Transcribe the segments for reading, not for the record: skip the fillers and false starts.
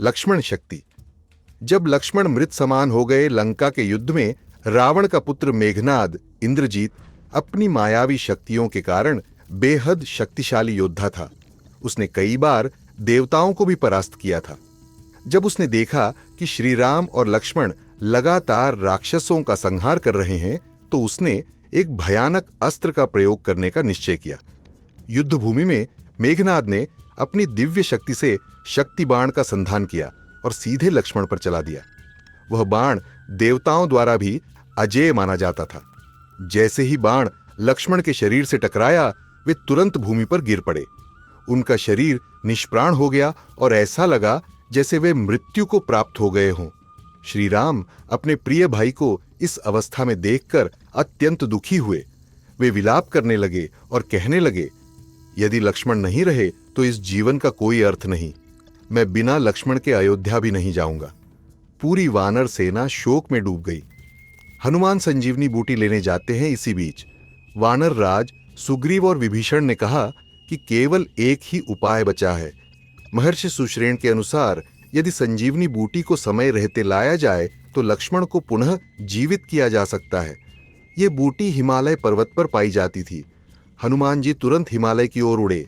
लक्ष्मण शक्ति। जब लक्ष्मण मृत समान हो गए, लंका के युद्ध में रावण का पुत्र मेघनाद इंद्रजीत अपनी मायावी शक्तियों के कारण बेहद शक्तिशाली योद्धा था। उसने कई बार देवताओं को भी परास्त किया था। जब उसने देखा कि श्री राम और लक्ष्मण लगातार राक्षसों का संहार कर रहे हैं, तो उसने एक भयानक अस्त्र का प्रयोग करने का निश्चय किया। युद्ध भूमि में मेघनाद ने अपनी दिव्य शक्ति से शक्ति बाण का संधान किया और सीधे लक्ष्मण पर चला दिया। वह बाण देवताओं द्वारा भी अजेय माना जाता था। जैसे ही बाण लक्ष्मण के शरीर से टकराया, वे तुरंत भूमि पर गिर पड़े। उनका शरीर निष्प्राण हो गया और ऐसा लगा जैसे वे मृत्यु को प्राप्त हो गए हों। श्री राम अपने प्रिय भाई को इस अवस्था में देखकर अत्यंत दुखी हुए। वे विलाप करने लगे और कहने लगे, यदि लक्ष्मण नहीं रहे तो इस जीवन का कोई अर्थ नहीं। मैं बिना लक्ष्मण के अयोध्या भी नहीं जाऊंगा। पूरी वानर सेना शोक में डूब गई। हनुमान संजीवनी बूटी लेने जाते हैं। इसी बीच वानर राज सुग्रीव और विभीषण ने कहा कि केवल एक ही उपाय बचा है। महर्षि सुश्रेण के अनुसार यदि संजीवनी बूटी को समय रहते लाया जाए तो लक्ष्मण को पुनः जीवित किया जा सकता है। ये बूटी हिमालय पर्वत पर पाई जाती थी। हनुमान जी तुरंत हिमालय की ओर उड़े।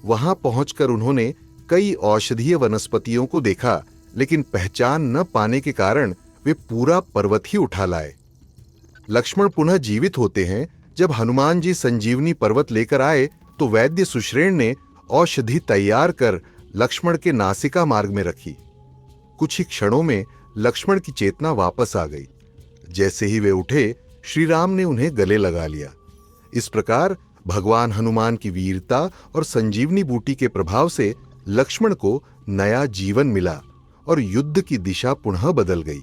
वहां पहुंचकर उन्होंने कई औषधीय वनस्पतियों को देखा, लेकिन पहचान न पाने के कारण वे पूरा पर्वत ही उठा लाए। लक्ष्मण पुनः जीवित होते हैं। जब हनुमान जी संजीवनी पर्वत लेकर आए तो वैद्य सुश्रेण ने औषधि तैयार कर लक्ष्मण के नासिका मार्ग में रखी। कुछ ही क्षणों में लक्ष्मण की चेतना वापस आ गई। जैसे ही वे उठे, श्री राम ने उन्हें गले लगा लिया। इस प्रकार भगवान हनुमान की वीरता और संजीवनी बूटी के प्रभाव से लक्ष्मण को नया जीवन मिला और युद्ध की दिशा पुनः बदल गई।